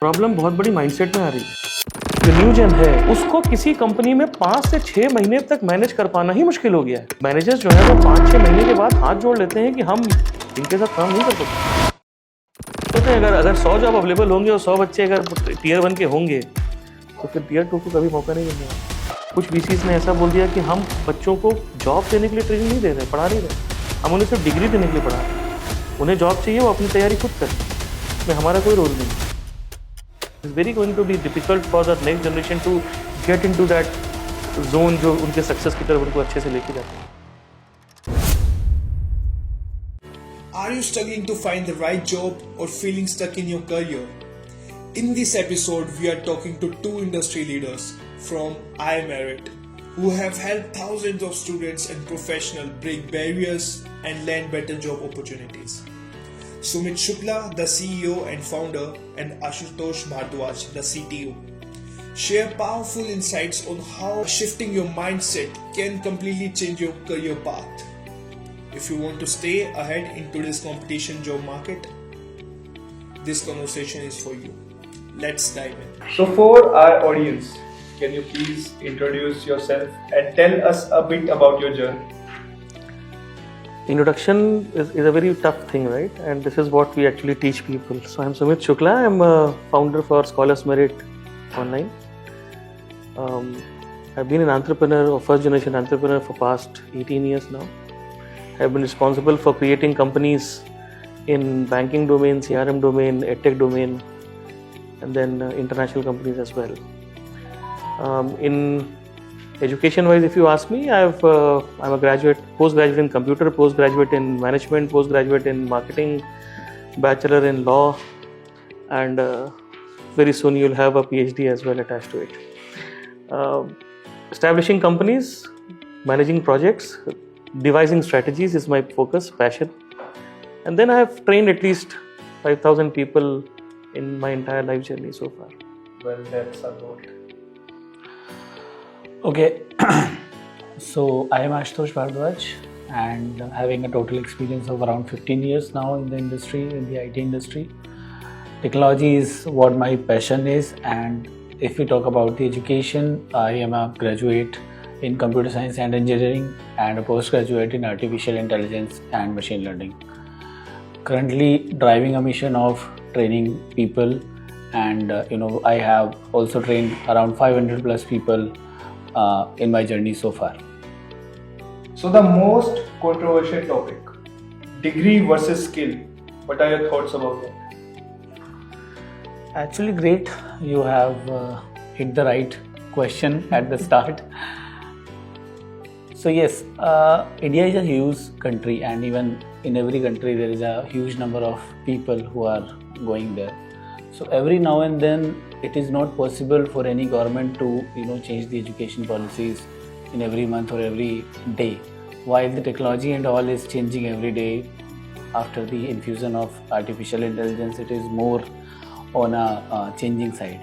Problem बहुत बड़ी mindset में आ रही है। जो न्यू जेन है उसको किसी कंपनी में 5 से 6 महीने तक मैनेज कर पाना ही मुश्किल हो गया है। मैनेजर्स जो है वो 5-6 महीने के बाद हाथ जोड़ लेते हैं कि हम इनके साथ काम नहीं कर सकते। सोचते हैं अगर 100 जॉब अवेलेबल होंगे और 100 बच्चे अगर टीयर 1 के होंगे तो फिर टीयर 2 को कभी मौका नहीं मिलेगा। कुछ VCs ने ऐसा बोल दिया कि हम बच्चों को जॉब देने के लिए ट्रेनिंग नहीं दे रहे, पढ़ा नहीं रहे, हम उन्हें सिर्फ डिग्री देने के लिए पढ़ा रहे हैं। उन्हें जॉब चाहिए, वो अपनी तैयारी खुद करें, इसमें हमारा कोई रोल नहीं। It's very going to be difficult for the next generation to get into that zone जो उनके सक्सेस की तरफ उनको अच्छे से लेके जाते हैं। Are you struggling to find the right job or feeling stuck in your career? In this episode, we are talking to two industry leaders from iMerit who have helped thousands of students and professionals break barriers and land better job opportunities. Sumit Shukla, the CEO and founder, and Ashutosh Bhardwaj, the CTO, share powerful insights on how shifting your mindset can completely change your career path. If you want to stay ahead in today's competition job market, this conversation is for you. Let's dive in. So for our audience, can you please introduce yourself and tell us a bit about your journey? Introduction is a very tough thing, right? And this is what we actually teach people. So I'm Sumit Shukla. I'm a founder for Scholars Merit Online. I've been an entrepreneur, a first generation entrepreneur for past 18 years now. I've been responsible for creating companies in banking domain, CRM domain, EdTech domain, and then international companies as well. In education wise, if you ask me, I'm a graduate, postgraduate in computer, postgraduate in management, postgraduate in marketing, bachelor in law, and very soon you'll have a PhD as well attached to it. Establishing companies, managing projects, devising strategies is my focus, passion. And then I have trained at least 5,000 people in my entire life journey so far. Well, that's a lot. Okay, so I am Ashutosh Bhardwaj and having a total experience of around 15 years now in the industry, in the IT industry. Technology is what my passion is, and if we talk about the education, I am a graduate in computer science and engineering and a postgraduate in artificial intelligence and machine learning. Currently driving a mission of training people, and I have also trained around 500 plus people in my journey so far. So the most controversial topic, degree versus skill. What are your thoughts about that? Actually, great. You have hit the right question at the start. So yes, India is a huge country, and even in every country there is a huge number of people who are going there. So every now and then it is not possible for any government to change the education policies in every month or every day. While the technology and all is changing every day, after the infusion of artificial intelligence, it is more on a changing side.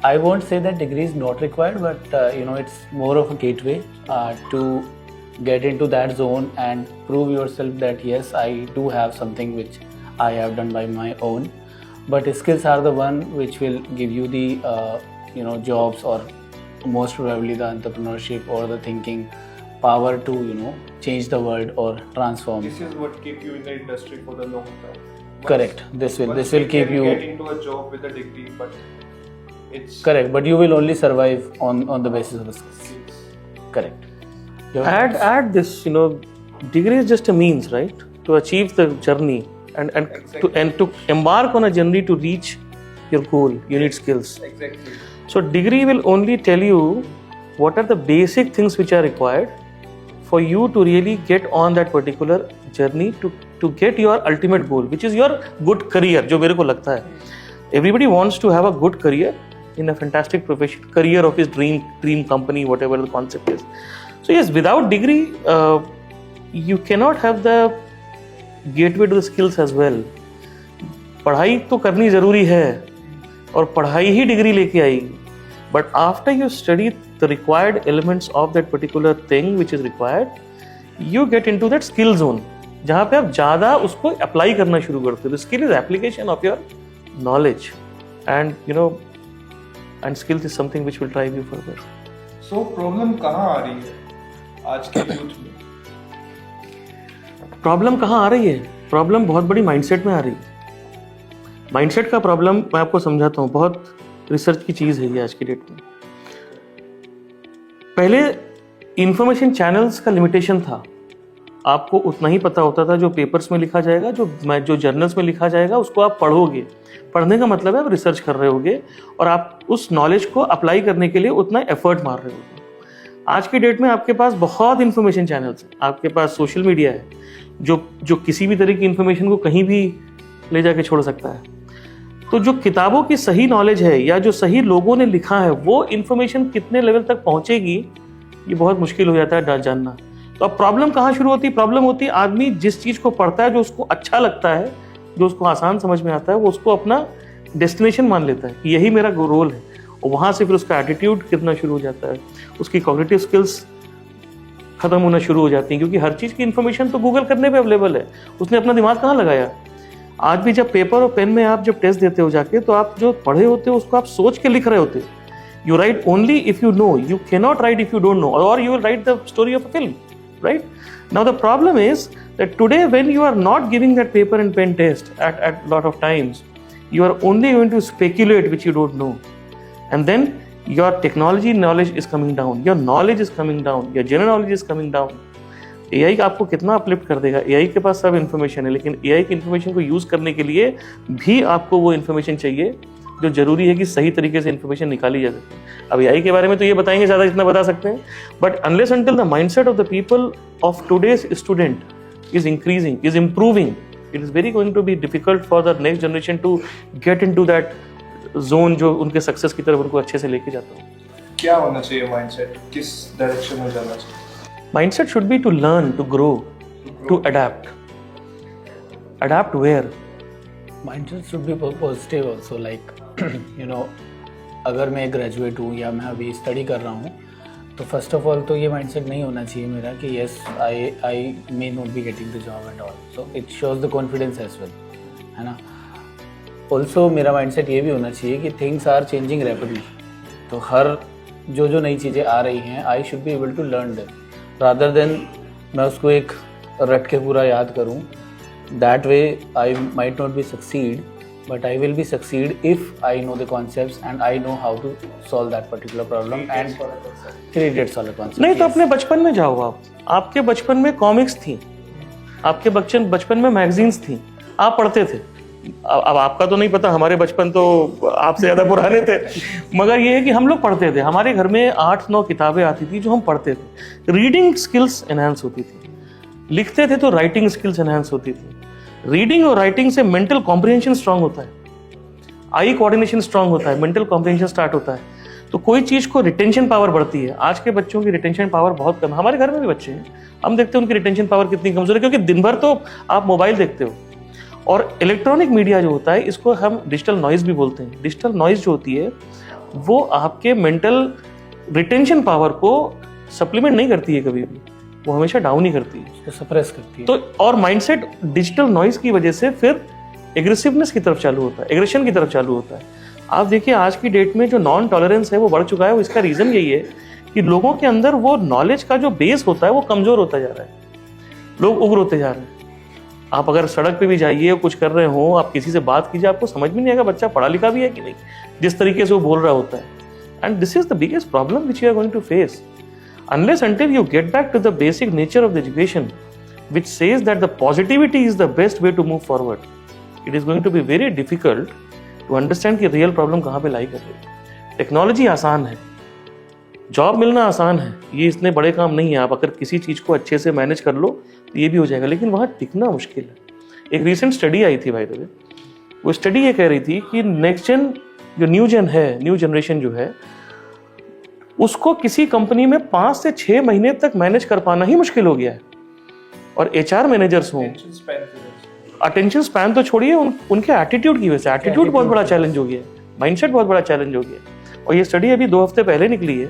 I won't say that degree is not required, but it's more of a gateway to get into that zone and prove yourself that yes, I do have something which I have done by my own. But skills are the one which will give you the jobs, or most probably the entrepreneurship or the thinking power to change the world or transform. This is what keep you in the industry for the long term. Correct. This will keep you get into a job with a degree, but it's correct. But you will only survive on the basis of the skills. Correct. Add this, degree is just a means, right, to achieve the journey. And exactly. to embark on a journey to reach your goal, you need skills. Exactly. So degree will only tell you what are the basic things which are required for you to really get on that particular journey to get your ultimate goal, which is your good career. जो मेरे को लगता है, everybody wants to have a good career in a fantastic profession, career of his dream company, whatever the concept is. So yes, without degree, you cannot have the gateway to the skills as well. पढ़ाई तो करनी ज़रूरी है और पढ़ाई ही degree लेके आएगी, but after you study the required elements of that particular thing which is required, you get into that skill zone जहाँ पे आप ज़्यादा उसको अप्लाई करना शुरू करते हो. The skill is application of your knowledge. and skills is something which will drive you further. So problem कहाँ आ रही है आज के यूथ में? प्रॉब्लम कहाँ आ रही है? प्रॉब्लम बहुत बड़ी माइंडसेट में आ रही है। माइंडसेट का प्रॉब्लम मैं आपको समझाता हूँ, बहुत रिसर्च की चीज़ है ये आज की डेट में। पहले इंफॉर्मेशन चैनल्स का लिमिटेशन था, आपको उतना ही पता होता था जो पेपर्स में लिखा जाएगा, जो जर्नल्स में लिखा जाएगा उसको आप पढ़ोगे। पढ़ने का मतलब है आप रिसर्च कर रहे होगे और आप उस नॉलेज को अप्लाई करने के लिए उतना एफर्ट मार रहे होगे। आज की डेट में आपके पास बहुत इंफॉर्मेशन चैनल्स हैं, आपके पास सोशल मीडिया है जो किसी भी तरह की इंफॉर्मेशन को कहीं भी ले जाके छोड़ सकता है। तो जो किताबों की सही नॉलेज है या जो सही लोगों ने लिखा है वो इंफॉर्मेशन कितने लेवल तक पहुंचेगी ये बहुत मुश्किल हो जाता है जानना। तो अब प्रॉब्लम कहाँ शुरू होती है? प्रॉब्लम होती है आदमी जिस चीज़ को पढ़ता है, जो उसको अच्छा लगता है, जो उसको आसान समझ में आता है, वो उसको अपना डेस्टिनेशन मान लेता है कि यही मेरा रोल है, और वहाँ से फिर उसका एटीट्यूड कितना शुरू हो जाता है, उसकी कॉग्निटिव स्किल्स खत्म होना शुरू हो जाती हैं, क्योंकि हर चीज़ की इन्फॉर्मेशन तो गूगल करने पे अवेलेबल है। उसने अपना दिमाग कहाँ लगाया? आज भी जब पेपर और पेन में आप जब टेस्ट देते हो जाके, तो आप जो पढ़े होते हो उसको आप सोच के लिख रहे होते हो। You write only if you know. You cannot write if you don't know, or you will write the story of a film, right? Now the problem is that today when you are not giving that paper and pen test at lot of times, you are only going to speculate which you don't know, and then your technology knowledge is coming down, your knowledge is coming down, your general knowledge is coming down. AI आपको कितना uplift कर देगा? AI के पास सब information है, लेकिन AI की information को यूज़ करने के लिए भी आपको वो इन्फॉर्मेशन चाहिए जो जरूरी है कि सही तरीके से इन्फॉर्मेशन निकाली जा सके। अब AI के बारे में तो ये बताएंगे ज़्यादा जितना बता सकते हैं, but unless until the mindset of the people of today's student is increasing, is improving, it is very going to be difficult for the next generation to get into that zone जो उनके success की तरफ उनको अच्छे से लेके जाता हो। क्या होना चाहिए माइंडसेट? किस डायरेक्शन में जाना चाहिए? Mindset should be to learn, to grow, to adapt. Adapt where? Mindset should be positive also, like अगर मैं ग्रेजुएट हूँ या मैं अभी स्टडी कर रहा हूँ, तो फर्स्ट ऑफ ऑल तो ये माइंडसेट नहीं होना चाहिए मेरा कि yes I may not be getting the job and all, so it shows the confidence as well, है ना। ऑल्सो मेरा माइंडसेट ये भी होना चाहिए कि थिंग्स आर चेंजिंग रैपिडली, तो हर जो नई चीज़ें आ रही हैं I should be able to learn that rather than मैं उसको एक रट के पूरा याद करूं। That way I might not be succeed, but I will be succeed if I know the concepts and I know how to solve that particular problem and create solve the concept. नहीं तो अपने बचपन में जाओ आप, आपके बचपन में कॉमिक्स थी, आपके बचपन में मैगजीन्स थी, आप पढ़ते थे। अब आपका तो नहीं पता, हमारे बचपन तो आपसे ज़्यादा पुराने थे, मगर ये है कि हम लोग पढ़ते थे। हमारे घर में 8-9 किताबें आती थी जो हम पढ़ते थे। रीडिंग स्किल्स एनहांस होती थी, लिखते थे तो राइटिंग स्किल्स एनहांस होती थी। रीडिंग और राइटिंग से मेंटल कॉम्प्रिहेंशन स्ट्रांग होता है, आई कोऑर्डिनेशन स्ट्रांग होता है, मेंटल कॉम्प्रिहेंशन स्टार्ट होता है, तो कोई चीज़ को रिटेंशन पावर बढ़ती है। आज के बच्चों की रिटेंशन पावर बहुत कम है, हमारे घर में भी बच्चे हैं, हम देखते हैं उनकी रिटेंशन पावर कितनी कमजोर है, क्योंकि दिन भर तो आप मोबाइल देखते हो। और इलेक्ट्रॉनिक मीडिया जो होता है, इसको हम डिजिटल नॉइज भी बोलते हैं। डिजिटल नॉइज जो होती है वो आपके मेंटल रिटेंशन पावर को सप्लीमेंट नहीं करती है कभी भी, वो हमेशा डाउन ही करती है, उसको सप्रेस करती है। तो और माइंडसेट डिजिटल नॉइज की वजह से फिर एग्रेसिवनेस की तरफ चालू होता है, एग्रेशन की तरफ चालू होता है। आप देखिए आज की डेट में जो नॉन टॉलरेंस है वो बढ़ चुका है। इसका रीज़न यही है कि लोगों के अंदर वो नॉलेज का जो बेस होता है वो कमज़ोर होता जा रहा है, लोग उग्र होते जा रहे हैं। आप अगर सड़क पे भी जाइए, कुछ कर रहे हो, आप किसी से बात कीजिए, आपको समझ में नहीं आएगा बच्चा पढ़ा लिखा भी है कि नहीं, जिस तरीके से वो बोल रहा होता है। And this is the biggest problem which you are going to face unless until you get back to the basic nature of the education which says that the positivity is the best way to move forward. It is going to be very difficult to understand कि real problem कहाँ पे लाई कर रही है। Technology आसान है, job मिलना आसान है, ये इतने बड़े काम नहीं है। आप अगर किसी चीज़ को अच्छे से मैनेज कर लो तो ये भी हो जाएगा, लेकिन वहाँ टिकना मुश्किल है। एक रिसेंट स्टडी आई थी बाय द वे, वो स्टडी ये कह रही थी कि नेक्स्ट जेन जो न्यू जनरेशन जो है, उसको किसी कंपनी में 5 से 6 महीने तक मैनेज कर पाना ही मुश्किल हो गया है। और HR मैनेजर्स हों, अटेंशन स्पैन तो छोड़िए, उनके एटीट्यूड की वजह से, एटीट्यूड बहुत बड़ा चैलेंज हो गया है, माइंडसेट बहुत बड़ा चैलेंज हो गया है। और ये स्टडी अभी 2 हफ्ते पहले निकली है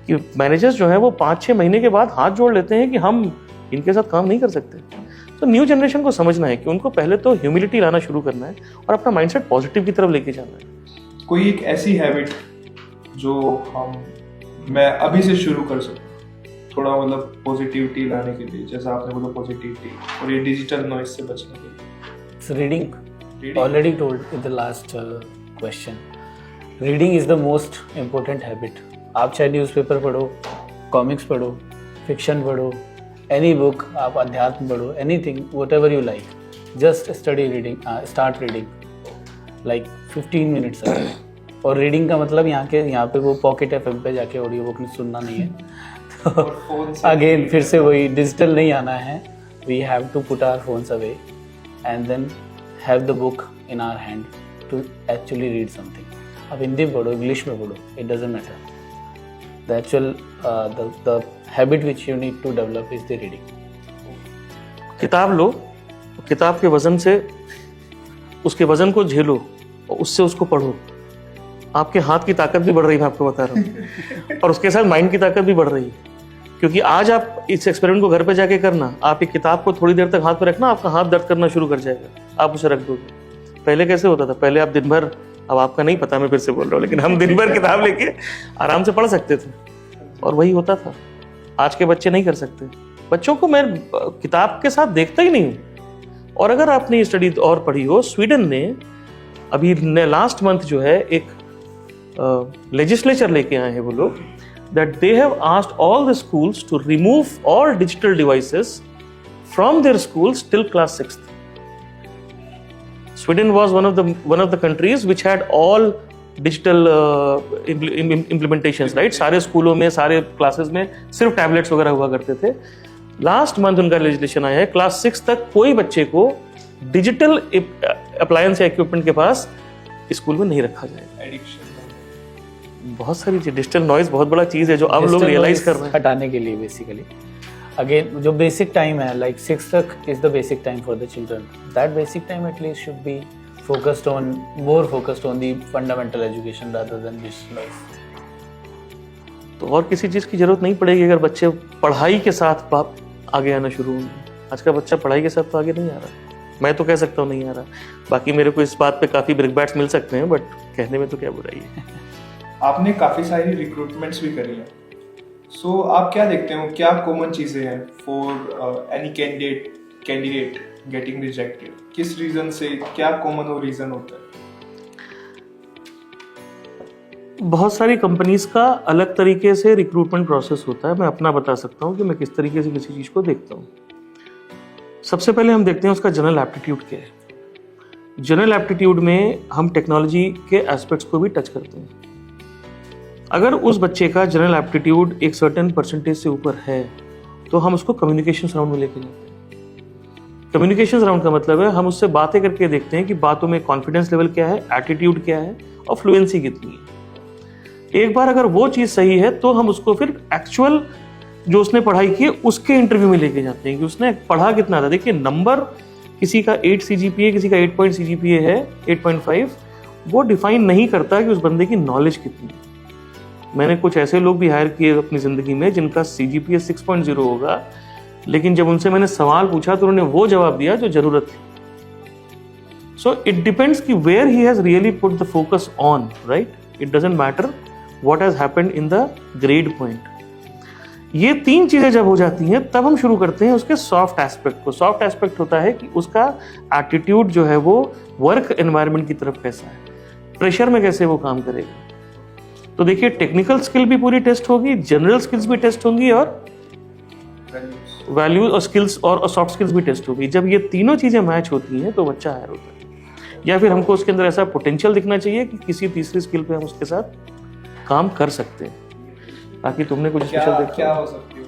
कि मैनेजर्स जो है वो 5-6 महीने के बाद हाथ जोड़ लेते हैं कि हम इनके साथ काम नहीं कर सकते। तो न्यू जनरेशन को समझना है कि उनको पहले तो ह्यूमिलिटी लाना शुरू करना है और अपना माइंडसेट पॉजिटिव की तरफ लेके जाना है। कोई एक ऐसी हैबिट जो मैं अभी से शुरू कर सकूं, थोड़ा मतलब पॉजिटिविटी लाने के लिए, जैसा आपने बोला पॉजिटिविटी और ये डिजिटल नॉइज से बचने के लिए? So reading. Already told in the last question. Reading is the most important habit. आप चाहे न्यूज़पेपर पढ़ो, कॉमिक्स पढ़ो, फिक्शन पढ़ो, एनी बुक, आप अध्यात्म पढ़ो, anything, whatever you like, just study reading, start reading, like 15 minutes a day. और reading का मतलब यहाँ पे वो पॉकेट एफएम पे जाके ऑडियो बुक सुनना नहीं है. तो अगेन फिर से वही डिजिटल नहीं आना है. We have to put our phones away and then have the book in our hand to actually read something. आप हिंदी पढ़ो, इंग्लिश में पढ़ो, it doesn't matter. The actual the habit which you need to develop is the reading. किताब लो, किताब के वजन से उसके वजन को झेलो और उससे उसको पढ़ो. आपके हाथ की ताकत भी बढ़ रही है, मैं आपको बता रहा हूँ, और उसके साथ माइंड की ताकत भी बढ़ रही है. क्योंकि आज आप इस एक्सपेरिमेंट को घर पे जाके करना, आप एक किताब को थोड़ी देर तक हाथ में रखना, आपका हाथ दर्द करना शुरू कर जाएगा. आप उसे रख दोगे. पहले कैसे होता था? पहले आप दिन भर, अब आपका नहीं पता, मैं फिर से बोल रहा हूँ, लेकिन हम दिन भर किताब लेके आराम से पढ़ सकते थे और वही होता था. आज के बच्चे नहीं कर सकते. बच्चों को मैं किताब के साथ देखता ही नहीं हूँ. और अगर आपने ये स्टडी और पढ़ी हो, स्वीडन ने अभी लास्ट मंथ जो है एक लेजिस्लेचर लेके आए हैं वो लोग, that they have asked all the schools to remove all digital devices from their schools till class 6th. Sweden was one of the countries which had all digital implementations, right? सारे स्कूलों में, सारे classes में सिर्फ tablets वगैरह हुआ करते थे. लास्ट मंथ उनका लेजिस्लेशन आया है, क्लास 6 तक कोई बच्चे को डिजिटल अप्लायंस या इक्विपमेंट के पास स्कूल में नहीं रखा जाएगा. एडिक्शन, बहुत सारी चीज, डिजिटल नॉइज बहुत बड़ा चीज है जो अब लोग रियलाइज कर रहे हैं. हटाने के लिए बेसिकली अगेन जो बेसिक टाइम है, लाइक 6 तक is the basic time for the children. That basic time at least should be focused on, more focused on the fundamental education rather than digital noise. तो और किसी चीज की जरूरत नहीं पड़ेगी अगर बच्चे पढ़ाई के साथ आगे आना शुरू होंगे. आज का बच्चा पढ़ाई के साथ तो आगे नहीं आ रहा. मैं तो कह सकता हूँ नहीं आ रहा. बाकी मेरे को इस बात पे काफी ब्रिकबैट्स मिल सकते हैं, बट कहने में तो क्या बुराई है. आपने काफ़ी सारी रिक्रूटमेंट्स भी करी हैं. सो आप क्या देखते हो, क्या कॉमन चीज़ें हैं for any candidate getting rejected? किस रीज़न से, क्या कॉमन और रीज़न होता है? बहुत सारी कंपनीज का अलग तरीके से रिक्रूटमेंट प्रोसेस होता है. मैं अपना बता सकता हूँ कि मैं किस तरीके से किसी चीज़ को देखता हूँ. सबसे पहले हम देखते हैं उसका जनरल एप्टीट्यूड क्या है. जनरल एप्टीट्यूड में हम टेक्नोलॉजी के एस्पेक्ट्स को भी टच करते हैं. अगर उस बच्चे का जनरल एप्टीट्यूड एक सर्टेन परसेंटेज से ऊपर है तो हम उसको कम्युनिकेशन राउंड में लेके जाते हैं. कम्युनिकेशन राउंड का मतलब है हम उससे बातें करके देखते हैं कि बातों में कॉन्फिडेंस लेवल क्या है, एटीट्यूड क्या है और फ्लुएंसी कितनी है. एक बार अगर वो चीज़ सही है तो हम उसको फिर एक्चुअल जो उसने पढ़ाई की है उसके इंटरव्यू में लेके जाते हैं कि उसने पढ़ा कितना था. देखिए, नंबर किसी का 8 CGPA, किसी का 8 CGPA है, 8.5, वो डिफाइन नहीं करता कि उस बंदे की नॉलेज कितनी है. मैंने कुछ ऐसे लोग भी हायर किए अपनी ज़िंदगी में जिनका CGPA 6.0 होगा, लेकिन जब उनसे मैंने सवाल पूछा तो उन्होंने वो जवाब दिया जो ज़रूरत थी. सो इट डिपेंड्स कि where he has really put the focus on, right. It doesn't matter what has happened in the grade point. ये 3 चीज़ें जब हो जाती हैं तब हम शुरू करते हैं उसके सॉफ्ट एस्पेक्ट को. सॉफ्ट एस्पेक्ट होता है कि उसका एटीट्यूड जो है वो वर्क एनवायरनमेंट की तरफ कैसा है, प्रेशर में कैसे वो काम करेगा. तो देखिए, टेक्निकल स्किल भी पूरी टेस्ट होगी, जनरल स्किल्स भी टेस्ट होंगी और वैल्यूज और स्किल्स और सॉफ्ट स्किल्स भी टेस्ट होगी. जब ये तीनों चीज़ें मैच होती हैं तो बच्चा हायर होता है. या फिर हमको उसके अंदर ऐसा पोटेंशियल दिखना चाहिए कि किसी तीसरी स्किल पे हम उसके साथ काम कर सकते हैं. ताकि तुमने कुछ स्पेशल देखा, क्या हो सकती है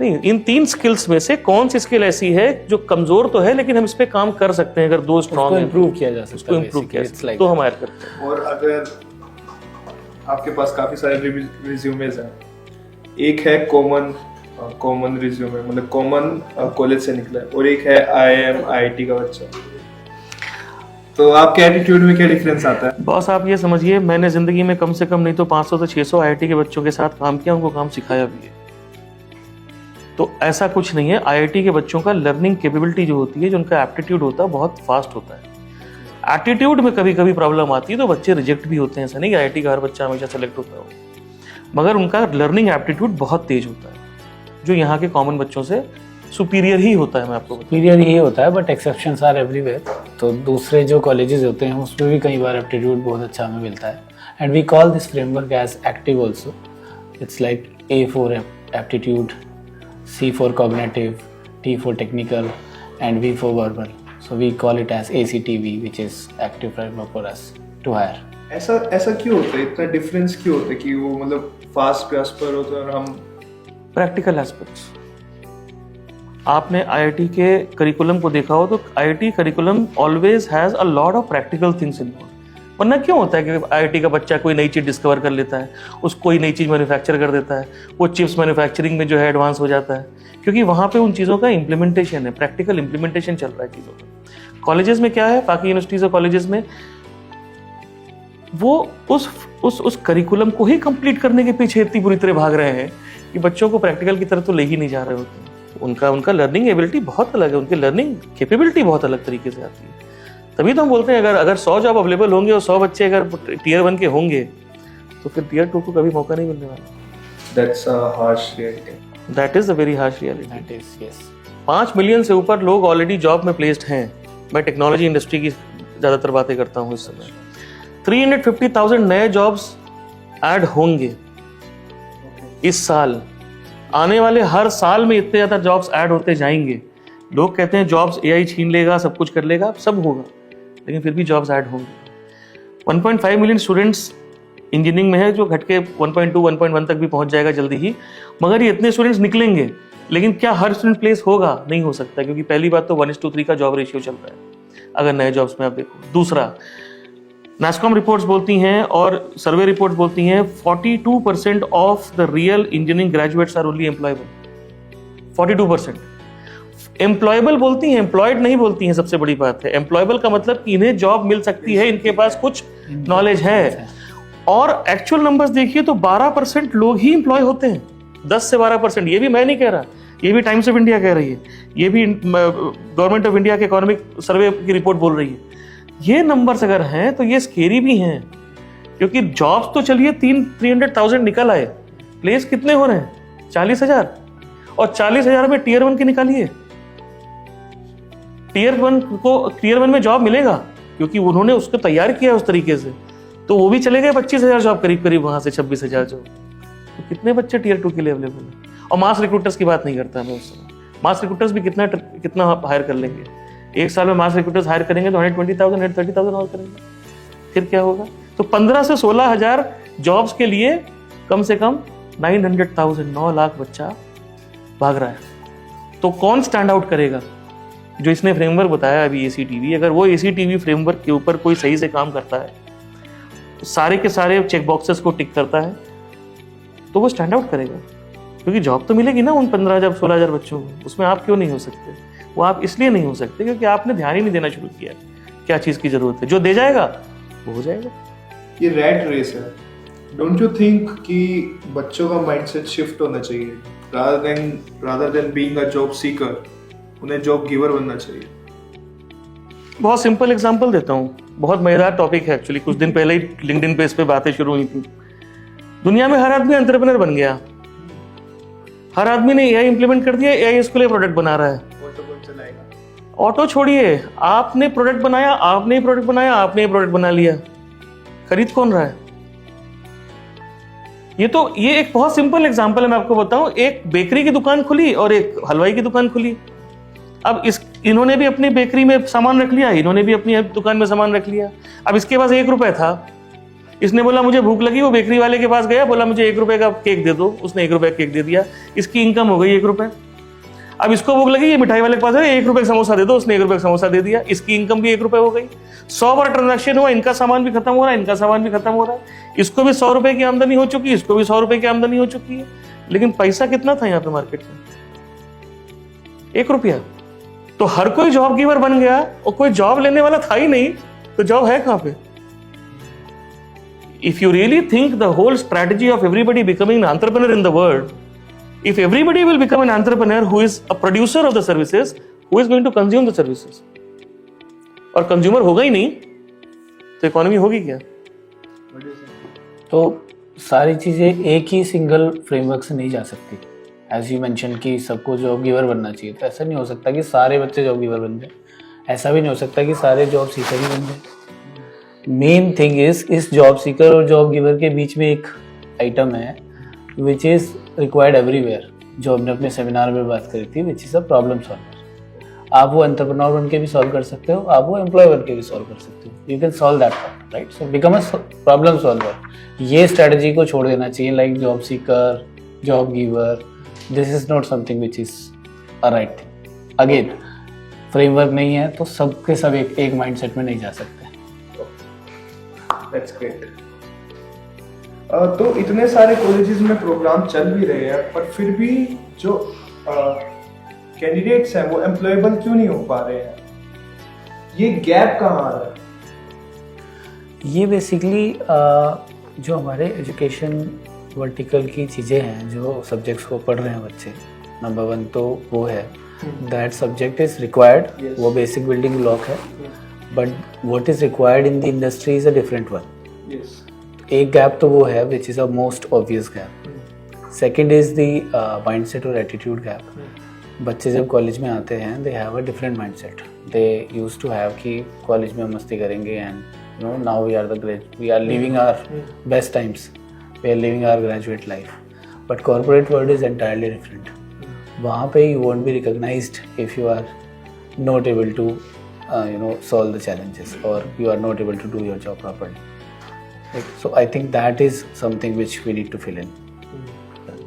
नहीं, इन 3 स्किल्स में से कौन सी स्किल ऐसी है जो कमजोर तो है लेकिन हम इस पे काम कर सकते हैं. अगर 2 स्ट्रॉन्ग इंप्रूव किया जा सकता है, इंप्रूव किया तो हम हायर करते हैं. और अगर आपके पास काफ़ी सारे रिज्यूमेज हैं, एक है कॉमन रिज्यूमे, मतलब कॉमन कॉलेज से निकला है, और एक है IIM IIT का बच्चा, तो आपके एटीट्यूड में क्या डिफरेंस आता है? बॉस, आप ये समझिए, मैंने जिंदगी में कम से कम नहीं तो 500 से 600 IIT के बच्चों के साथ काम किया, उनको काम सिखाया भी है. तो ऐसा कुछ नहीं है. IIT के बच्चों का लर्निंग कैपेबिलिटी जो होती है, जो उनका एप्टीट्यूड होता है, बहुत फास्ट होता है. एटीट्यूड में कभी कभी प्रॉब्लम आती है तो बच्चे रिजेक्ट भी होते हैं। ऐसा नहीं कि IIT का हर बच्चा हमेशा सेलेक्ट होता हो, मगर उनका लर्निंग एप्टीट्यूड बहुत तेज होता है जो यहाँ के कॉमन बच्चों से सुपीरियर ही होता है। मैं आपको सुपीरियर ही होता है, बट एक्सेप्शंस आर एवरीवेयर। तो दूसरे जो कॉलेजेस होते हैं उसमें भी कई बार एप्टीट्यूड बहुत अच्छा हमें मिलता है। And we call this framework as active also. It's like A for aptitude, C for cognitive, T for technical, and V for verbal. So we call it as ACTV, which is active framework for us to hire. ऐसा क्यों होता है, इतना difference क्यों होता है कि वो मतलब फास्ट पर होता है और हम प्रैक्टिकल एस्पेक्ट्स। आपने IIT के करिकुलम को देखा हो तो IIT curriculum always has a lot of practical things involve. वरना क्यों होता है कि IIT का बच्चा कोई नई चीज़ डिस्कवर कर लेता है, उसको कोई नई चीज़ मैन्युफैक्चर कर देता है, वो चिप्स मैन्युफैक्चरिंग में जो है एडवांस हो जाता है, क्योंकि वहाँ पे उन चीज़ों का इम्प्लीमेंटेशन है, प्रैक्टिकल इम्प्लीमेंटेशन चल रहा है चीज़ों का। कॉलेजेस में क्या है, बाकी यूनिवर्सिटीज़ और कॉलेजेस में वो उस करिकुलम को ही कंप्लीट करने के पीछे इतनी बुरी तरह भाग रहे हैं कि बच्चों को प्रैक्टिकल की तरफ तो ले ही नहीं जा रहे होते। उनका लर्निंग एबिलिटी बहुत अलग है, उनकी लर्निंग कैपेबिलिटी बहुत अलग तरीके से आती है। तभी तो हम बोलते हैं अगर 100 जॉब अवेलेबल होंगे और 100 बच्चे अगर Tier 1 के होंगे तो फिर Tier 2 को कभी मौका नहीं मिलने वाला। That's a harsh reality. That is a very harsh reality. That is, yes. 5 million से ऊपर लोग ऑलरेडी जॉब में प्लेस्ड हैं। मैं टेक्नोलॉजी इंडस्ट्री की ज़्यादातर बातें करता हूँ इस समय। 350,000 नए जॉब्स ऐड होंगे इस साल। आने वाले हर साल में इतने ज़्यादा जॉब्स ऐड होते जाएंगे। लोग कहते हैं जॉब्स AI छीन लेगा, सब कुछ कर लेगा, सब होगा, लेकिन फिर भी जॉब्स ऐड होंगे। 1.5 मिलियन स्टूडेंट्स इंजीनियरिंग में है, जो घट के 1.2 1.1 तक भी पहुंच जाएगा जल्दी ही। मगर ये इतने स्टूडेंट्स निकलेंगे, लेकिन क्या हर स्टूडेंट प्लेस होगा? नहीं हो सकता, क्योंकि पहली बात तो 1:3 का जॉब रेशियो चल रहा है अगर नए जॉब्स में आप देखो। दूसरा, NASSCOM रिपोर्ट्स बोलती हैं और सर्वे रिपोर्ट्स बोलती हैं 42% of the real engineering graduates are only employable. 42% employable बोलती हैं, एम्प्लॉयड नहीं बोलती हैं। सबसे बड़ी बात है एम्प्लॉयबल का मतलब कि इन्हें जॉब मिल सकती है, इनके पास कुछ नॉलेज है। और एक्चुअल नंबर्स देखिए तो 12% लोग ही एम्प्लॉय होते हैं, 10 से 12%। ये भी मैं नहीं कह रहा, ये भी टाइम्स ऑफ इंडिया कह रही है, ये भी गवर्नमेंट ऑफ इंडिया के इकोनॉमिक सर्वे की रिपोर्ट बोल रही है। ये नंबर्स अगर हैं तो ये स्केरी भी हैं, क्योंकि जॉब्स तो चलिए 300,000 निकल आए, प्लेस कितने हो रहे हैं? 40,000। और 40,000 में Tier 1 के निकालिए, Tier 1 में जॉब मिलेगा क्योंकि उन्होंने उसको तैयार किया उस तरीके से, तो वो भी चले गए 25,000 जॉब करीब वहां से 26,000 जॉब। तो कितने बच्चे Tier 2 के लिए अवेलेबल है? और मास रिक्रूटर्स की बात नहीं करता मैं उस समय। मास रिक्रूटर्स भी कितना हायर कर लेंगे? एक साल में मास रिक्रूटर्स हायर करेंगे तो 120,000 130,000 और करेंगे, फिर क्या होगा? तो 15 से 16,000 जॉब्स के लिए कम से कम 900,000 9 लाख बच्चा भाग रहा है। तो कौन स्टैंड आउट करेगा? जो इसने फ्रेमवर्क बताया अभी ACTV, अगर वो ACTV फ्रेमवर्क के ऊपर कोई सही से काम करता है, सारे के सारे चेक बॉक्सेस को टिक करता है, तो वो स्टैंड आउट करेगा, क्योंकि जॉब तो मिलेगी ना उन 15,000 16,000 बच्चों को। उसमें आप क्यों नहीं हो सकते? वो आप इसलिए नहीं हो सकते क्योंकि आपने ध्यान ही नहीं देना शुरू किया क्या चीज़ की जरूरत है। जो दे जाएगा वो हो जाएगा। ये रैट रेस है। डोंट यू थिंक कि बच्चों का माइंडसेट शिफ्ट होना चाहिए? Rather than being a job seeker, उन्हें जॉब गिवर बनना चाहिए। बहुत सिंपल एग्जांपल देता हूँ, बहुत मजेदार टॉपिक है एक्चुअली। कुछ दिन पहले ही लिंक्डइन पे इस पे बातें शुरू हुई थी। दुनिया में हर आदमी एंटरप्रेन्योर बन गया, हर आदमी ने AI इंप्लीमेंट कर दिया, AI इसके लिए प्रोडक्ट बना रहा है। ऑटो छोड़िए, आपने प्रोडक्ट बनाया, आपने ही प्रोडक्ट बनाया, आपने ही प्रोडक्ट बना लिया, खरीद कौन रहा है? ये एक बहुत सिंपल एग्जांपल है, मैं आपको बताऊं। एक बेकरी की दुकान खुली और एक हलवाई की दुकान खुली। अब इन्होंने भी अपनी बेकरी में सामान रख लिया, इन्होंने भी अपनी दुकान में सामान रख लिया। अब इसके पास 1 रुपए था, इसने बोला मुझे भूख लगी, वो बेकरी वाले के पास गया, बोला मुझे 1 रुपए का केक दे दो, उसने 1 रुपए का केक दे दिया, इसकी इनकम हो गई 1 रुपए। अब इसको भूख लगी, ये मिठाई वाले के पास है, 1 रुपए का समोसा दे दो, उसने 1 रुपए का समोसा दे दिया, इसकी इनकम भी 1 रुपए हो गई। 100 बार ट्रांजेक्शन हुआ, इनका सामान भी खत्म हो रहा है, इनका सामान भी खत्म हो रहा है, इसको भी 100 रुपए की आमदनी हो चुकी है, इसको भी 100 रुपए की आमदनी हो चुकी है। लेकिन पैसा कितना था यहाँ पे मार्केट में? 1 रुपया। तो हर कोई जॉब गिवर बन गया और कोई जॉब लेने वाला था ही नहीं, तो जॉब है कहां पे? If you really think the whole strategy of everybody becoming an entrepreneur in the world, if everybody will become an entrepreneur who is a producer of the services, who is going to consume the services? और consumer होगा ही नहीं तो economy होगी क्या? तो सारी चीज़ें एक ही सिंगल फ्रेमवर्क से नहीं जा सकती। एज यू मेंशन कि सबको जॉब गिवर बनना चाहिए, तो ऐसा नहीं हो सकता कि सारे बच्चे जॉब गिवर बन जाए, ऐसा भी नहीं हो सकता कि सारे जॉब सीकर ही बन जाए। मेन थिंग इस जॉब सीकर और जॉब गिवर के बीच में एक आइटम है विच इज़ रिक्वायर्ड एवरीवेयर, जो हमने अपने सेमिनार में बात करी थी, विच इज़ अ प्रॉब्लम सॉल्वर। आप वो एंटरप्रेन्योर बन के भी सॉल्व कर सकते हो, आप वो एम्प्लॉय बन के भी सॉल्व कर सकते हो। You can solve that problem, right? So become a problem solver. ये स्ट्रेटजी को छोड़ देना चाहिए, like job seeker, job giver. This is not something which is a right thing. Again, framework नहीं है तो सबके सब एक माइंडसेट में नहीं जा सकते। That's great. तो इतने सारे कॉलेजेस में प्रोग्राम चल भी रहे हैं, पर फिर भी जो कैंडिडेट्स हैं वो एम्प्लॉयबल क्यों नहीं हो पा रहे हैं? ये गैप कहाँ आ रहा है? ये बेसिकली जो हमारे एजुकेशन वर्टिकल की चीज़ें हैं, जो सब्जेक्ट्स को पढ़ रहे हैं बच्चे, नंबर 1 तो वो है दैट सब्जेक्ट इज़ रिक्वायर्ड, वो बेसिक बिल्डिंग ब्लॉक है, but what is required in the industry is a different one. एक गैप तो वो है which is a most obvious gap. Second is the mindset और एटीट्यूड गैप। बच्चे जब college में आते हैं they have a different mindset. They used to have कि कॉलेज में मस्ती करेंगे and you know now we are living our best times, we are living our graduate life, but corporate world is entirely different. वहाँ पे you won't be recognized if you are not able to solve the challenges, or you are not able to do your job properly. So I think that is something which we need to fill in.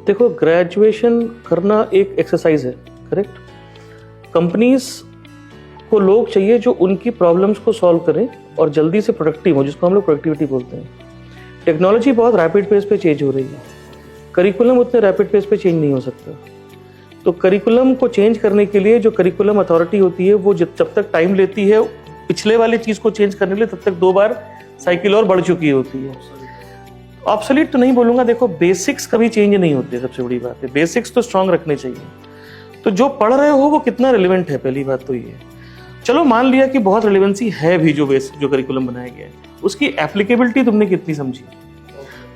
देखो, graduation करना एक exercise है, correct? Companies को लोग चाहिए जो उनकी problems को सॉल्व करें और जल्दी से प्रोडक्टिव हो, जिसको हम लोग प्रोडक्टिविटी बोलते हैं। टेक्नोलॉजी बहुत रैपिड पेस पे चेंज हो रही है, करिकुलम उतने रैपिड पेस पे चेंज नहीं हो सकता। तो करिकुलम को चेंज करने के लिए जो करिकुलम अथॉरिटी होती है वो जब तक टाइम लेती है पिछले वाली चीज़ को चेंज करने के लिए, तब तक 2 बार साइकिल और बढ़ चुकी होती है। ऑब्सोलीट तो नहीं बोलूँगा, देखो बेसिक्स कभी चेंज नहीं होते, सबसे बड़ी बात है बेसिक्स तो स्ट्रांग रखने चाहिए। तो जो पढ़ रहे हो वो कितना रिलेवेंट है, पहली बात तो ये। चलो मान लिया कि बहुत रिलेवेंसी है भी जो करिकुलम बनाया गया है, उसकी एप्लीकेबिलिटी तुमने कितनी समझी?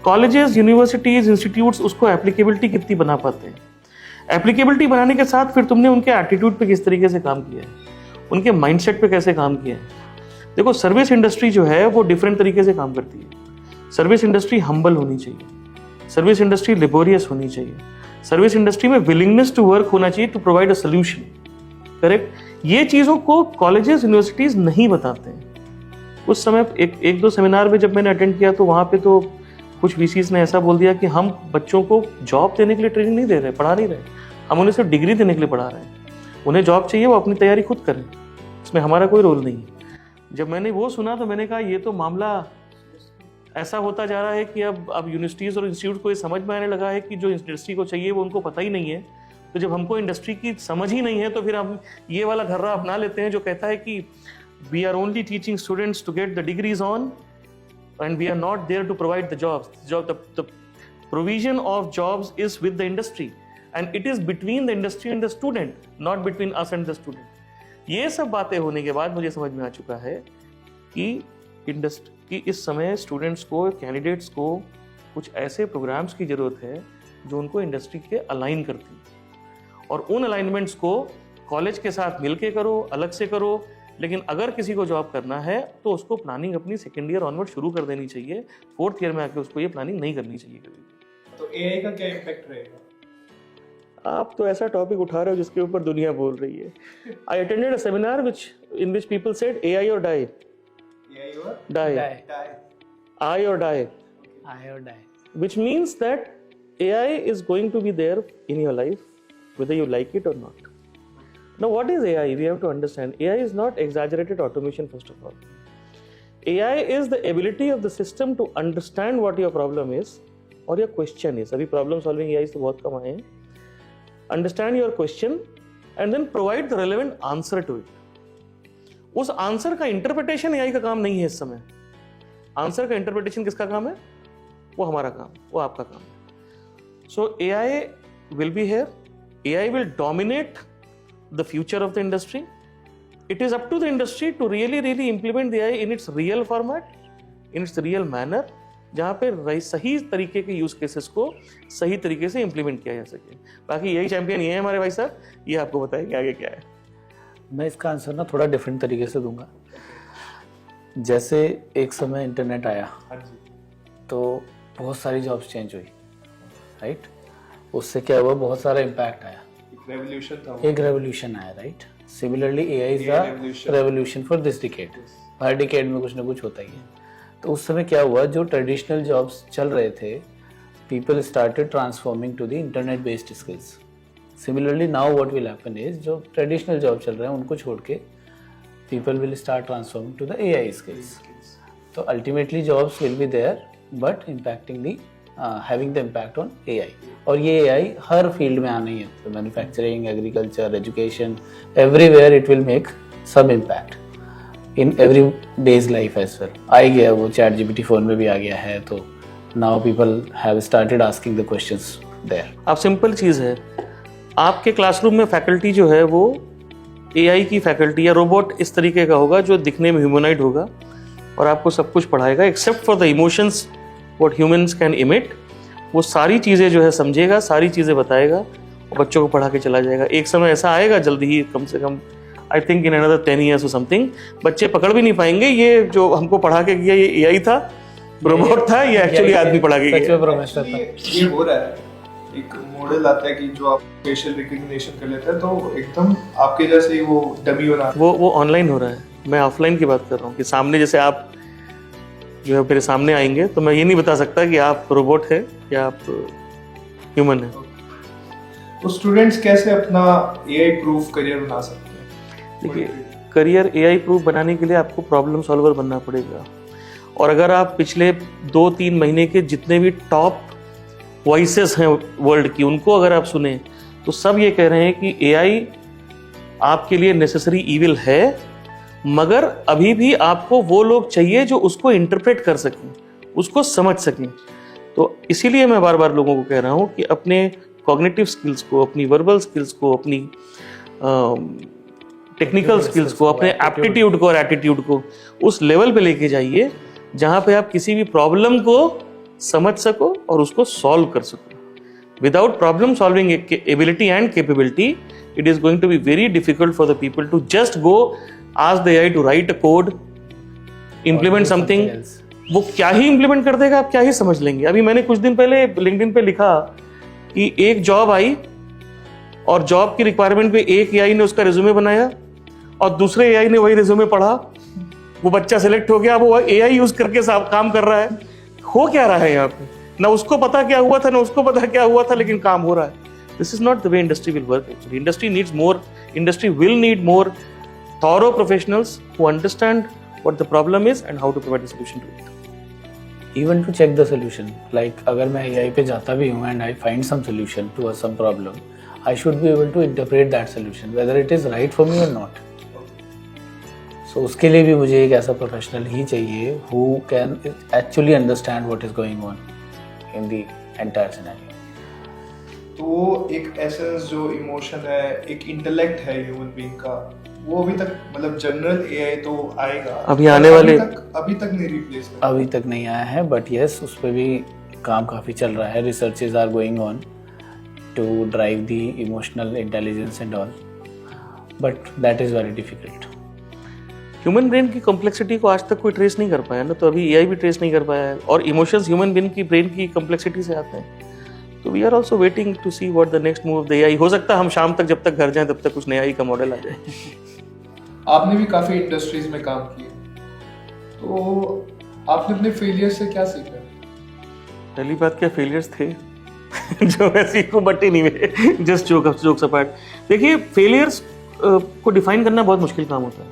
कॉलेजेस, यूनिवर्सिटीज, इंस्टीट्यूट्स उसको एप्लीकेबिलिटी कितनी बना पाते हैं? एप्लीकेबिलिटी बनाने के साथ फिर तुमने उनके एटीट्यूड पे किस तरीके से काम किया है, उनके माइंडसेट पे कैसे काम किया है। देखो, सर्विस इंडस्ट्री जो है वो डिफरेंट तरीके से काम करती है। सर्विस इंडस्ट्री हम्बल होनी चाहिए, सर्विस इंडस्ट्री लेबोरियस होनी चाहिए, सर्विस इंडस्ट्री में विलिंगनेस टू वर्क होना चाहिए to provide a solution, correct? ये चीज़ों को कॉलेजेस, यूनिवर्सिटीज़ नहीं बताते हैं। उस समय एक 2 सेमिनार में जब मैंने अटेंड किया तो वहाँ पे तो कुछ वीसीज ने ऐसा बोल दिया कि हम बच्चों को जॉब देने के लिए ट्रेनिंग नहीं दे रहे, पढ़ा नहीं रहे, हम उन्हें सिर्फ डिग्री देने के लिए पढ़ा रहे हैं। उन्हें जॉब चाहिए, वो अपनी तैयारी खुद करें, इसमें हमारा कोई रोल नहीं है। जब मैंने वो सुना तो मैंने कहा ये तो मामला ऐसा होता जा रहा है कि अब यूनिवर्सिटीज़ और इंस्टीट्यूट को ये समझ में आने लगा है कि जो इंडस्ट्री को चाहिए वो उनको पता ही नहीं है। तो जब हमको इंडस्ट्री की समझ ही नहीं है तो फिर हम ये वाला घर्रा अपना लेते हैं जो कहता है कि we are only teaching students to get the degrees on and we are not there to provide the jobs. The provision of jobs is with the industry and it is between the industry and the student, not between us and the student. ये सब बातें होने के बाद मुझे समझ में आ चुका है कि इस समय स्टूडेंट्स को, कैंडिडेट्स को कुछ ऐसे प्रोग्राम्स की ज़रूरत है जो उनको इंडस्ट्री के अलाइन करती है, और उन अलाइनमेंट्स को कॉलेज के साथ मिलके करो, अलग से करो। लेकिन अगर किसी को जॉब करना है तो उसको प्लानिंग अपनी सेकेंड ईयर ऑनवर्ड शुरू कर देनी चाहिए, 4th ईयर में आके उसको ये प्लानिंग नहीं करनी चाहिए कभी। तो एआई का क्या इम्पैक्ट रहेगा? आप तो ऐसा टॉपिक उठा रहे हो जिसके ऊपर दुनिया बोल रही है। I attended a seminar in which people said AI or die. I or die. Which means that AI is going to be there in your life whether you like it or not. Now, what is AI? We have to understand. AI is not exaggerated automation, first of all. AI is the ability of the system to understand what your problem is or your question is. अभी problem solving AI तो बहुत कम आए हैं. Understand your question and then provide the relevant answer to it. उस answer का interpretation AI का काम नहीं है इस समय. आंसर का इंटरप्रिटेशन किसका काम है? वो हमारा काम, वो आपका काम है. So AI will be here. AI will dominate the future of the industry. It is up to the industry to really implement the AI in its real format in its real manner, जहाँ पे सही तरीके के use cases को सही तरीके से implement किया जा सके। बाकी यही चैंपियन ये है हमारे भाई साहब, ये आपको बताएंगे आगे क्या है। मैं इसका आंसर ना थोड़ा डिफरेंट तरीके से दूंगा। जैसे एक समय इंटरनेट आया हाँ जी, तो बहुत सारी जॉब्स चेंज हुई, राइट। उससे क्या हुआ, बहुत सारा इम्पैक्ट आया, एक रेवोल्यूशन था वो। एक रेवोल्यूशन आया, right. Similarly AI is the revolution. Revolution for this decade. Her decade में कुछ ना कुछ होता ही है। तो उस समय क्या हुआ, जो ट्रेडिशनल जॉब्स चल रहे थे, people started transforming to the internet based skills. Similarly now what will happen is, जो ट्रेडिशनल जॉब चल रहे हैं उनको छोड़ के people will start transforming to the AI skills. तो ultimately jobs will be there but impacting the having the impact on AI. और ये एआई हर फील्ड में आना ही है, तो manufacturing, agriculture, education, everywhere it will make some impact in every days life as well. आ ही गया वो, चैट जीपीटी फोन में भी आ गया है, तो now people have started asking the questions there. अब सिंपल चीज़ है, आपके क्लासरूम में फैकल्टी जो है वो एआई की फैकल्टी या रोबोट इस तरीके का होगा जो दिखने में ह्यूमनॉइड होगा और आपको सब कुछ पढ़ाएगा except for the emotions what humans can emit. वो सारी चीज़ें जो है समझेगा, सारी चीज़ें बताएगा और बच्चों को पढ़ा के चला जाएगा। एक समय ऐसा आएगा जल्दी ही, कम से कम I think in another 10 years और समथिंग, बच्चे पकड़ भी नहीं पाएंगे ये जो हमको पढ़ा के गया ये एआई था, रोबोट था, ये एक्चुअली आदमी पढ़ा के गया। ये हो रहा है, एक मॉडल आता है कि जो आप फेशियल रिकग्निशन कर लेते हैं तो एकदम आपके जैसे ही वो डमी बना। वो ऑनलाइन हो रहा है, मैं ऑफलाइन की बात कर रहा हूँ कि सामने जैसे आप जो है मेरे सामने आएंगे तो मैं ये नहीं बता सकता कि आप रोबोट है या आप ह्यूमन है। तो स्टूडेंट्स कैसे अपना एआई प्रूफ करियर बना सकते हैं? देखिए, करियर एआई प्रूफ बनाने के लिए आपको प्रॉब्लम सॉल्वर बनना पड़ेगा। और अगर आप पिछले 2-3 महीने के जितने भी टॉप वॉइसेस हैं वर्ल्ड की, उनको अगर आप सुने तो सब ये कह रहे हैं कि एआई आपके लिए नेसेसरी इविल है, मगर अभी भी आपको वो लोग चाहिए जो उसको इंटरप्रेट कर सकें, उसको समझ सकें। तो इसीलिए मैं बार बार लोगों को कह रहा हूँ कि अपने कॉग्निटिव स्किल्स को, अपनी वर्बल स्किल्स को, अपनी टेक्निकल स्किल्स को, अपने एप्टीट्यूड को और एटीट्यूड को उस लेवल पे लेके जाइए जहाँ पे आप किसी भी प्रॉब्लम को समझ सको और उसको सॉल्व कर सको। Without problem solving ability and capability, it is going to be very difficult for the people to just go ask the AI to write a code, implement something। वो क्या ही implement कर देगा, आप क्या ही समझ लेंगे। अभी मैंने कुछ दिन पहले LinkedIn पे लिखा कि एक जॉब आई और जॉब की रिक्वायरमेंट पे एक AI ने उसका रिज्यूमे बनाया और दूसरे AI ने वही रिज्यूमे पढ़ा, वो बच्चा सिलेक्ट हो गया, वो AI यूज करके काम कर रहा है। हो क्या रहा है यहाँ पे, ना उसको पता क्या हुआ था ना उसको पता क्या हुआ था, लेकिन काम हो रहा है। This is not the way industry will work. Actually industry needs more, industry will need more thorough professionals who understand what the problem is and how to provide a solution to it. Even to check the solution, like अगर मैं AI पे जाता भी हूँ and I find some solution to some problem, I should be able to interpret that solution whether it is right for me or not. So उसके लिए भी मुझे एक ऐसा प्रोफेशनल ही चाहिए who can actually understand what is going on in the entire scenario. तो एक essence जो इमोशन है, एक इंटेलेक्ट है ह्यूमन बीइंग का, वो अभी तक मतलब जनरल एआई तो आएगा, अभी आने वाले अभी तक नहीं रिप्लेस कर, अभी तक नहीं आया है, बट यस उस पर भी काम काफ़ी चल रहा है। Researches are going on to drive the emotional intelligence and all, but that is very difficult. Human brain की कॉम्प्लेक्सिटी को आज तक कोई ट्रेस नहीं कर पाया ना, तो अभी एआई भी ट्रेस नहीं कर पाया है। और इमोशंस ह्यूमन ब्रेन की कॉम्प्लेक्सिटी से आते हैं। तो we are also waiting to see what the next move of the AI. हो सकता है हम शाम तक जब तक घर जाएं तब तक कुछ नया ही का मॉडल आ जाए। आपने भी काफी इंडस्ट्रीज में काम किया, तो आपने अपने फेलियर से क्या सीखा? पहली बात, क्या फेलियर्स थे जो मैं सीखूं, but anyway just jokes apart. देखिए, फेलियर्स को डिफाइन करना बहुत मुश्किल काम होता है।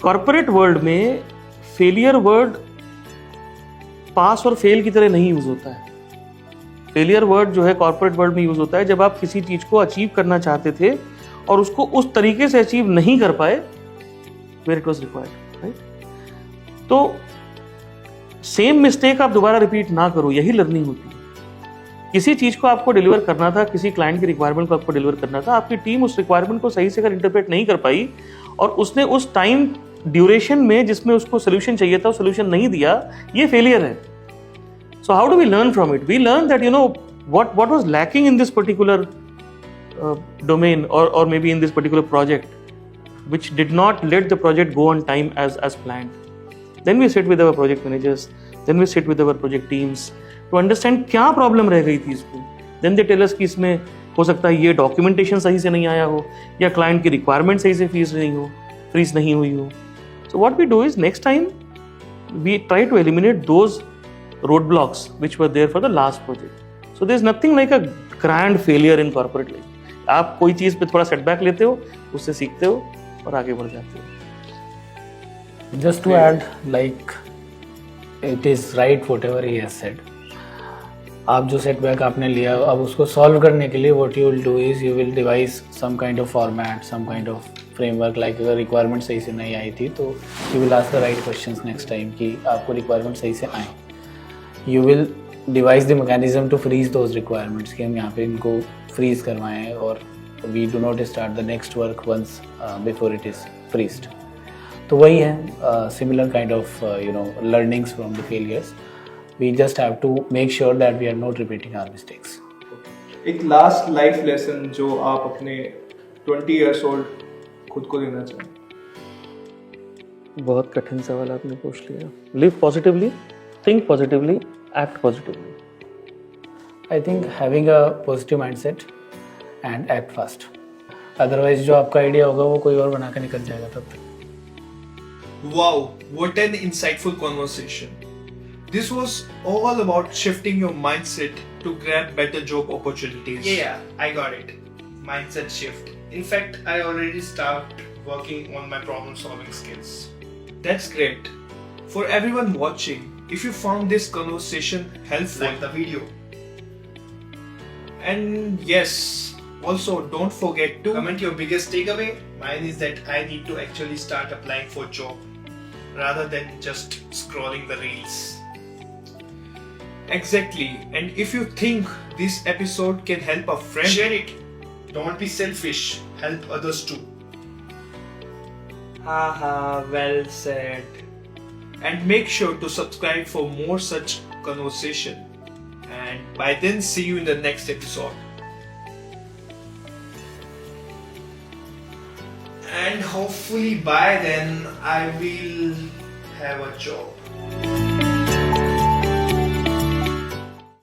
कॉर्पोरेट वर्ल्ड में फेलियर वर्ड पास और फेल की तरह नहीं यूज होता है। फेलियर वर्ड जो है कॉर्पोरेट वर्ल्ड में यूज होता है जब आप किसी चीज को अचीव करना चाहते थे और उसको उस तरीके से अचीव नहीं कर पाए where it was required, right. तो सेम मिस्टेक आप दोबारा रिपीट ना करो, यही लर्निंग होती है। किसी चीज को आपको डिलीवर करना था, किसी क्लाइंट की रिक्वायरमेंट को आपको डिलीवर करना था, आपकी टीम उस रिक्वायरमेंट को सही से अगर इंटरप्रेट नहीं कर पाई और उसने उस टाइम ड्यूरेशन में जिसमें उसको सोल्यूशन चाहिए था, सोल्यूशन नहीं दिया, ये फेलियर है. So how do we learn from it? We learn that what was lacking in this particular domain or maybe in this particular project, which did not let the project go on time as planned. Then we sit with our project managers, then we sit with our project teams to understand क्या problem रह गई थी इसको. Then they tell us कि इसमें हो सकता है ये documentation सही से नहीं आया हो, या client की requirement सही से freeze नहीं हुई हो. So what we do is next time we try to eliminate those roadblocks which were there for the last project. So there's nothing like a grand failure in corporate life. आप कोई चीज़ पे थोड़ा setback लेते हो, उससे सीखते हो और आगे बढ़ जाते हो. Just to add, like it is right whatever he has said. आप जो setback आपने लिया, अब उसको solve करने के लिए what you will do is you will devise some kind of format, some kind of framework. Like अगर requirement सही से नहीं आई थी तो you will ask the right questions next time कि आपको requirement सही से आए. You will devise the mechanism to freeze those requirements कि हम यहाँ पे इनको freeze करवाएं और we do not start the next work once before it is freezed. तो वही है similar kind of learnings from the failures. We just have to make sure that we are not repeating our mistakes. एक last life lesson जो आप अपने 20 years old खुद को देना चाहें. बहुत कठिन सवाल आपने पूछ लिया. Live positively, think positively, act positively. I think having a positive mindset and act fast. Otherwise जो आपका आइडिया होगा वो कोई और बना के निकल जाएगा तब तक. Wow, what an insightful conversation. This was all about shifting your mindset to grab better job opportunities. Yeah, I got it. Mindset shift. In fact, I already started working on my problem solving skills. That's great. For everyone watching, if you found this conversation helpful, Like the video. and yes, also don't forget to Comment your biggest takeaway. Mine is that I need to actually start applying for job rather than just scrolling the reels. exactly. And if you think this episode can help a friend, Share it. Don't be selfish. Help others too. haha, well said. And make sure to subscribe for more such conversation. And by then, see you in the next episode. And hopefully by then I will have a job.